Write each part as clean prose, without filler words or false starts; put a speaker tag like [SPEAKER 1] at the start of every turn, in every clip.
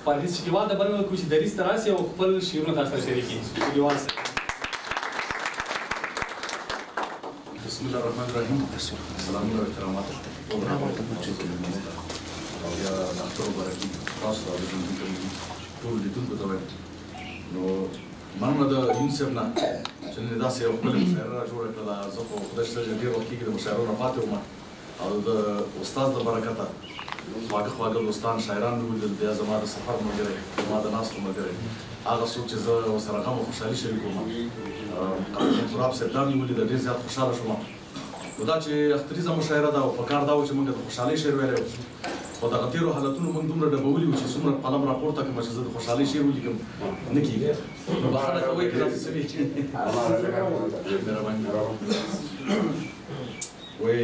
[SPEAKER 1] پرهیز شکیوال ته بلنه ورکوو چې دریځ ته راسي او خپل شعرونه تاسو سره شریک کړي. شکیوال صاحب.
[SPEAKER 2] بسم الله الرحمن الرحیم. سلامونه او احترامات او بیا ډاکټر برکي تاسو ته د ټول لیدونکو ته وایم نو مننه د یونیسف نه چې نن داسې یو ښکلې مشاعره راجوړه کړله. زه خو خدای شته چې ډېر وخت کېږي د مشاعرو نه پاتې وم او د استاد له برکته خواږه خواږه دوستان شاعران مې ولیدل. بیا زما د سفر ملګری زما د ناستو ملګری هغه څوک چې زه ورسره غم او خوشحالي شریکوم تراب صاحب دا مې ولیده ډېر زیات خوشحاله شوم. نو دا چې اختریزه مشاعره ده او په کار دا و چې موږ د خوشحالۍ شعر ویلی و خو دغه تېرو حالتونو موږ دومره ډبولي وو چې څومره قلم راپورته کړم چې زه د خوشحالۍ شعر ولیکم نه کېږي. نو بخښنه کوئ که داسې څه وي مهرباني وایي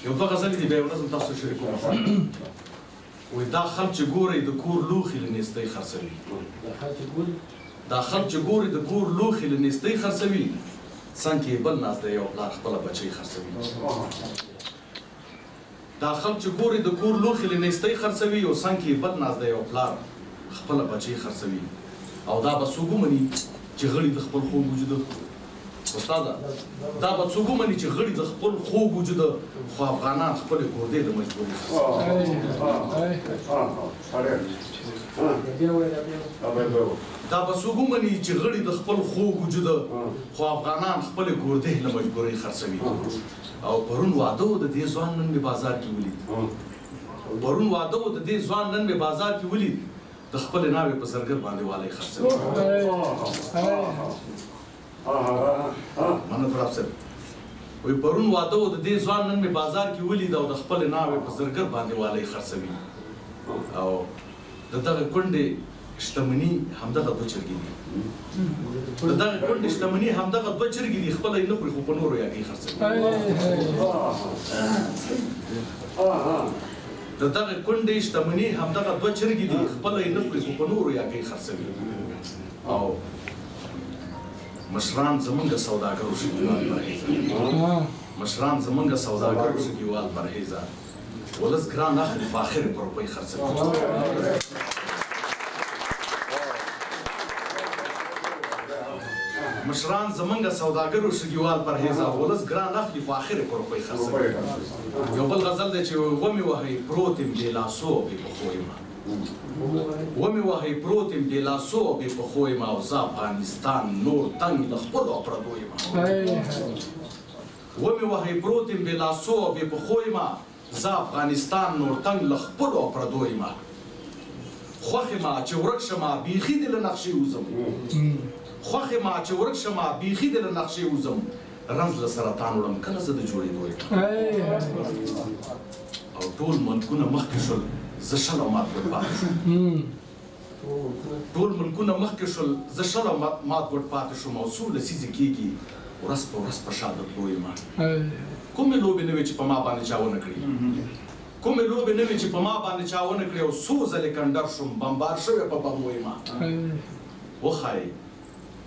[SPEAKER 2] یو دوه غزلې دي بیا یو نظم تاسو سره شریکوم. وایي دا خلک چې ګورئ د کور لوښي له نیستۍ خرڅوي. دا خلک چې ګورئ د کور لوښي له نیستۍ خرڅوي څنګ کې بل ناست دی یو پلار خپله بچۍ خرڅوي. دا خلک چې ګورئ د کور لوښي له نیستۍ خرڅوي او څنګ کې بل ناست دی یو پلار خپله بچۍ خرڅوي. او دا به څوک ومني چې غړي د خپل خوږ وجوده استاده دا به څوک ومني چې غړي د خپل خوږ وجوده خو افغانان خپلې ګردې له مجبورۍ دا به څوک ومني چې غړي د خپل خوږ وجوده خو افغانان خپلې ګردې له مجبورۍ خرڅوي. او پرون واده و د دې ځوان نن مې بازار کې ولید پرون واده و د دې ځوان نن مې بازار کې ولید د خپلې ناوې په زرګر باندې والی خرڅوي. مننه تراب صاحب. وایي پرون واده و د دې ځوان نن مې بازار کې ولید او د خپلې ناوې په زرګر باندې والی خرڅوي. او د دغه کونډې شتمني همدغه دوه چرګې دي. د دغه کونډې شتمني همدغه دوه چرګې دي خپله یې نه خوري خو په نورو یاګۍ خرڅوي. د دغه کونډې شتمني همدغه دوه چرګې دي خپله یې نه خوري خو په نورو یاګۍ خرڅوي. او مشران زمونږ سوداګرو شکیوال پرهیزه مشران زمونږ سوداګرو شکیوال پرهیزه ولس ګران اخلي په آخر په روپۍ خرڅوي. مشران زمونږ سوداګرو شګیوال پرهیزه ولس ګران اخلي خو آخر په روپۍ خرڅوي. یو بل غزل دی چې ومې وهئ پروت یم بې لاسو او بې پښو یمه ومې وهئ پروت یم بې لاسو او بې پښو یمه او زه افغانستان نور تنګ له خپلو او پردو یمه ومې وهئ پروت یم بې لاسو او بې پښو یمه زه افغانستان نور تنګ له خپلو او پردو یمه خوښ یمه چې ورک شمه بیخي دې له نقشې وځم خوښ یمه چې ورک شمه بیخي دې له نقشې وځم رنځ له سرطان وړم کله زه د جوړېدو یم او ټول ملکونه مخکې شول زه شل او مات ګډ پاتې شوم ټول ملکونه مخکې شول زه شل او مات ګډ پاتې شوم او څو لسیزې کېږي ورځ په ورځ په شا د تلو یم کومې لوبې نه وې چې په ما باندې چا ونه کړي کومې لوبې نه وې چې په ما باندې چا ونه کړي او څو ځلې کنډر شوم بمبار شوی په بمو یم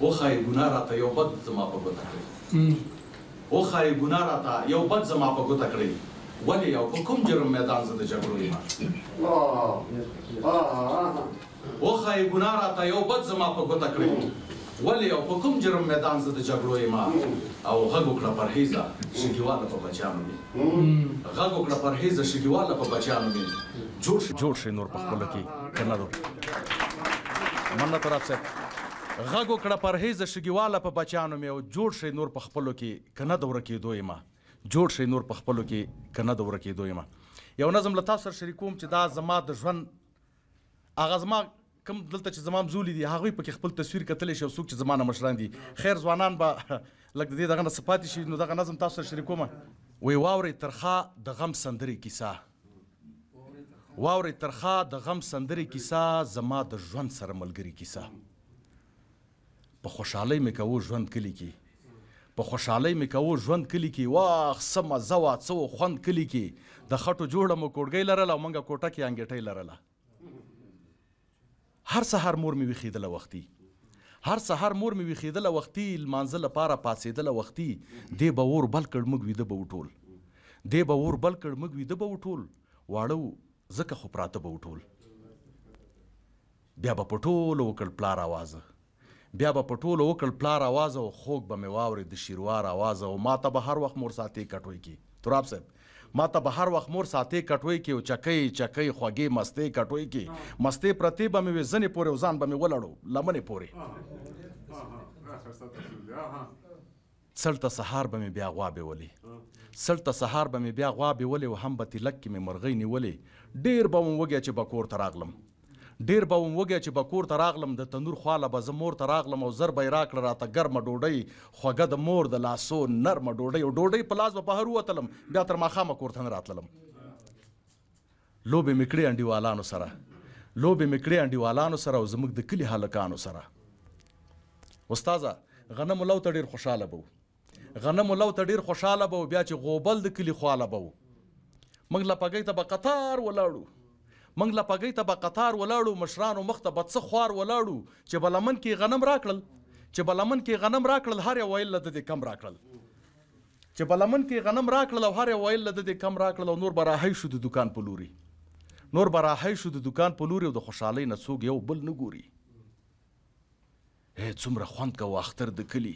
[SPEAKER 2] وښایي ګناه راته یو بد زما په ګوته کړئ وښایي ګناه راته یو بد زما په ګوته کړئ ولې او په کوم جرم میدان زه د جګړو یم وښایي ګناه راته یو بد زما په ګوته کړئ ولې او په کوم جرم میدان زه د جګړو یم او غږ وکړه پرهیزه شګیواله په بچیانو مې غږ وکړه پرهیزه شګیواله په بچیانو مې جوړ شي نور په خپلو کې که نه دو مننه تراب صاحب غږ وکړه پرهیزه شګیواله په بچیانو مې او جوړ شي نور په خپلو کې که نه د ورکېدو یم جوړ شي نور په خپلو کې که نه د ورکېدو یم یو نظم له تاسو سره شریکوم چې دا زما د ژوند هغه زما کوم دلته چې زما مزولي دي هغوی پکې خپل تصویر کتلی شي او څوک چې زما نه مشران دي خیر ځوانان به لږ د دې دغه نه څه پاتې شي نو دغه نظم تاسو سره شریکومه وایي واورئ ترخه د غم سندرې کیسه واورئ ترخه د غم سندرې کیسه زما د ژوند سره ملګري کیسه په خوشحالۍ مې کوو ژوند کلي کې په خوشحالۍ مې کوو ژوند کلي کې واخ څه مزه وه څه و خوند کلي کې د خټو جوړه مو کوډګۍ لرله او موږ کوټه کې انګېټۍ لرله هر سهار مور مې ویښېدله وختي هر سهار مور مې ویښېدله وختي لمانځه لپاره پاڅېدله وختي دې به اور بل کړ موږ ویده به وټول دې به اور بل کړ موږ ویده به وټول واړه ځکه خو پراته به وټول بیا به په ټولو وکړ پلار آوازه بیا به په ټولو وکړ پلار آوازه او خوږ به مې واورې د شیروار آوازه او ما ته به هر وخت مور ساتې کټوۍ کې تراب صاحب ما ته به هر وخت مور ساتې کټوۍ کې او چکۍ چکۍ خوږې مستې کټوۍ کې مستې پرتې به مې وې زنې پورې او ځان به مې ولړو لمنې پورې څلته سهار به مې بیا غوا بیولې څلته سهار به مې بیا غوا بیولې او هم به تلک کې مې مرغۍ نیولې ډېر به وم وږی چې به کور ته راغلم ډېر به وم وږی چې به کور ته راغلم د تنور خواله به زه مور ته راغلم او زر به یې راکړه راته ګرمه ډوډۍ خوږه د مور د لاسو نرمه ډوډۍ او ډوډۍ په لاس به بهر ووتلم بیا تر ماښامه کور ته نه راتللم لوبې مې کړې انډیوالانو سره لوبې مې کړې انډیوالانو سره او زموږ د کلي هلکانو سره استاذه غنمو لو ته ډېر خوشحاله به غنمو لو ته ډېر خوشحاله به بیا چې غوبل د کلي خواله به موږ لپګۍ ته به قطار ولاړو موږ لپګۍ ته به قطار ولاړو مشرانو مخ ته به څه خوار ولاړو چې به لمن کې غنم راکړل چې به لمن کې غنم راکړل هر یو ویل د دې کم راکړل چې به لمن کې غنم راکړل او هر یو ویل د دې کم راکړل او نور به راهی شو د دکان په لوري نور به راهی شو د دکان په لوري او د خوشحالۍ نه څوک یو بل نه ګوري څومره خوند کوه اختر د کلي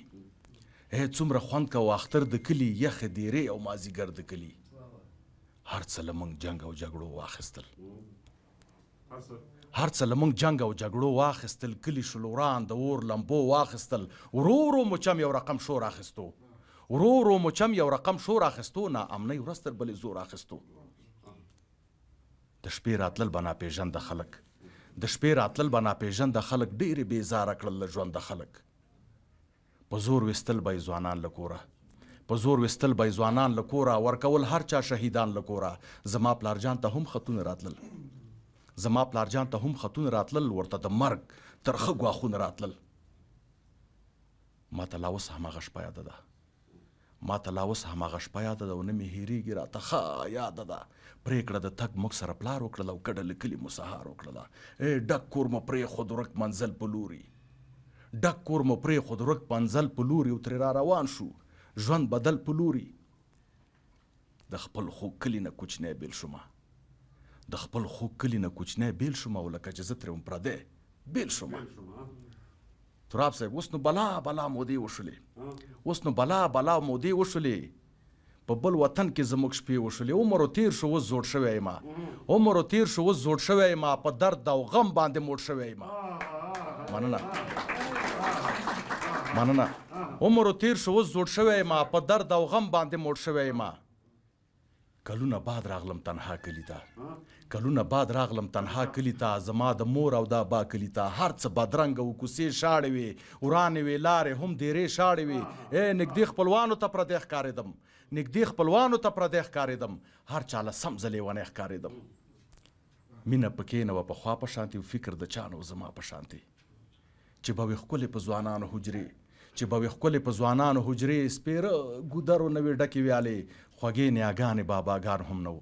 [SPEAKER 2] څومره خوند کوه اختر د کلي یخې دیرې او مازیګر د کلي هر څه له موږ جنګ او جګړو واخیستل هر څه له موږ جنګ او جګړو واخیستل کلي شلوران د اور لمبو واخیستل ورو ورو مو چم یو رقم شور اخیستو ورو ورو مو چم یو رقم شور اخیستو نا امنۍ ورځ تر بلې زور اخیستو د شپې راتلل به ناپېژنده خلک د شپې راتلل به ناپېژنده خلک ډېرې بېزاره کړل له ژونده خلک په زور ویستل به یې ځوانان له کوره په زور ویستل به یې ځوانان له کوره ورکول هر چا شهیدان له کوره زما پلارجان ته هم خطونه راتلل زما پلارجان ته هم خطونه راتلل ورته د مرګ ترخه ګواښونه راتلل ما ته لا اوس هماغه شپه یاده ده ما ته لا اوس هماغه شپه یاده ده او نه مې هېرېږي راته ښه یاده ده پرېکړه د تګ موږ سره پلار وکړله او کډه له کلي مو سهار وکړله ډک کور مو پرېښود ورک منزل په لوري ډک کور مو پرېښود ورک منزل په لوري او ترې را روان شو ژوند بدل په لوري د خپل خوږ کلي نه کوچنی بیل شومه د خپل خوږ کلي نه کوچنی بیل شومه او لکه چې زه ترې وم پردی بیل شومه تراب صاحب اوس نو بلا بلا مودې وشولې اوس نو بلا بلا مودې وشولې په بل وطن کې زموږ شپې وشولې عمر تیر شو اوس زوړ شوی یم عمر تیر شو اوس زوړ شوی یم په درد او غم باندې موړ شوی یم مننه مننه عمر تیر شو اوس زوړ شوی یم په درد او غم باندې موړ شوی یم کلونه بعد راغلم تنها کلي ته کلونه بعد راغلم تنها کلي ته زما د مور او د ابا کلي ته هر څه بدرنګه و کوڅې شاړې وې ورانې وې لارې هم ډېرې شاړې وې نږدې خپلوانو ته پردی ښکارېدم نږدې خپلوانو ته پردی ښکارېدم هر چا له سم زه لیونی ښکارېدم مینه پکې نه وه پخوا په شانتې و فکر د چا نه و زما په شانتې چې به وې ښکلې په ځوانانو حجرې چې به وې ښکلې په ځوانانو حجرې سپېره ګودرو نه وې ډکې ویالې خوږې نیاګانې باباګان هم نه وو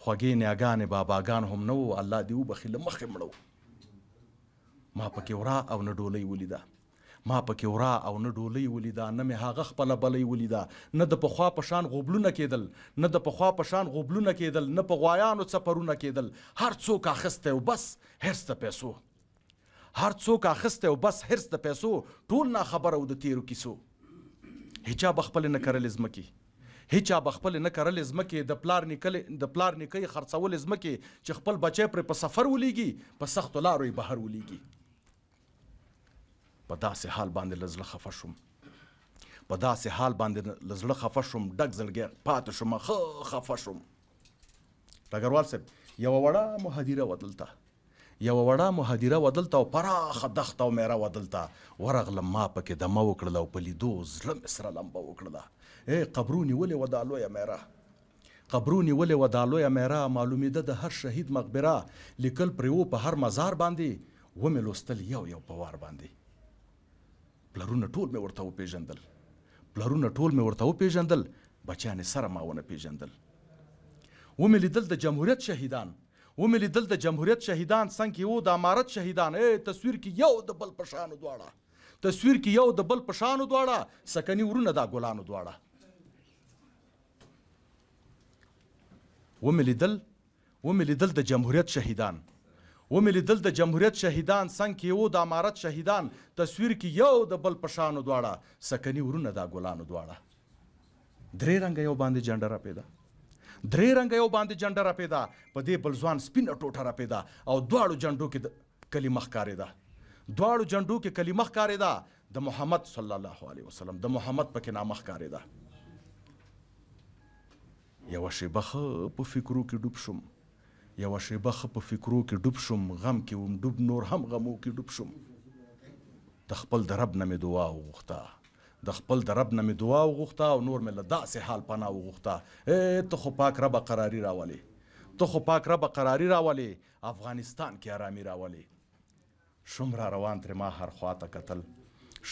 [SPEAKER 2] خوږې نیاګانې باباګان هم نه وو الله دې وبخي له مخې مړو ما پکې ورا او نه ډولۍ ولیده ما پکې ورا او نه ډولۍ ولیده نه مې هغه خپله بلۍ ولیده نه د پخوا په شان غوبلونه کېدل نه د پخوا په شان غوبلونه کېدل نه په غوایانو څپرونه کېدل هر څوک اخیستی او بس حرص د پیسو هر څوک اخیستی او بس حرص د پیسو ټول ناخبره او د تیرو کیسو هیچا به خپلې نه کرلې ځمکې هیچا به خپلې نه کرلې ځمکې د پلار نیکۍ خرڅولې ځمکې چې خپل بچی پرې په سفر ولیږي په سختو لارو یې بهر ولیږي په داسې حال باندې له زړه خفه شوم په داسې حال باندې له زړه خفه شوم ډک زړګی پاتې شوم ښه خفه شوم ډګروال صاحب یوه وړه مهدیره وه دلته یوه وړه مهدیره وه دلته او پراخه دښته او میره وه دلته ورغلم ما پکې دمه وکړله او په لیدو زړه مې سره لمبه وکړله قبرونې ولې وه دا لویه میره قبرونې ولې وه دا لویه میره معلومېده د هر شهید مقبره لیکل پرې و په هر مزار باندې ومې لوستل یو یو په وار باندې پلرونه ټول مې ورته وپېژندل پلرونه ټول مې ورته وپېژندل بچیانې سره ما ونه پېژندل ومې لیدل د جمهوریت شهیدان ومې لیدل د جمهوریت شهیدان څنګ کې و د امارت شهیدان تصویر کې یو د بل په شانو دواړه تصویر کې یو د بل په شانو دواړه سکني ورونه دا ګلانو دواړه ومې لیدل د جمهوریت شهیدان
[SPEAKER 3] ومې لیدل د جمهوریت شهیدان څنګ کې یو د امارت شهیدان تصویر کې یو د بل په شانو دواړه سکني ورونه دا ګلانو دواړه درې رنګه یو باندې جنډه رپېده درې رنګه یو باندې جنډه رپېده په دې بل ځوان سپینه ټوټه رپېده او دواړو جنډو کې کلمه ښکارېده دواړو جنډو کې کلمه ښکارېده د محمد صلی الله علیه وسلم د محمد پکې نامه ښکارېده یوه شیبه ښه په فکرو کې ډوب شوم یوه شیبه ښه په فکرو کې ډوب شوم غم کې وم ډوب نور هم غمو کې ډوب شوم د خپل د رب نه مې دعا وغوښته د خپل د رب نه مې دعا وغوښته او نور مې له داسې حال پناه وغوښته ته خو پاک ربه قراري راولې ته خو پاک ربه قراري راولې افغانستان کې ارامي راولې شوم را روان ترې ما هر خواته کتل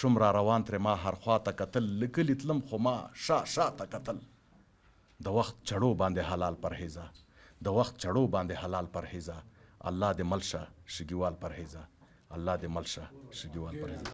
[SPEAKER 3] شوم را روان ترې ما هر خواته کتل له کلي تلم خو ما شاته کتل د وخت چړو باندې حلال پرهیزه د وخت چړو باندې حلال پرهیزه الله دې ملشه شګیوال پرهیزه الله دې ملشه شګیوال پرهیزه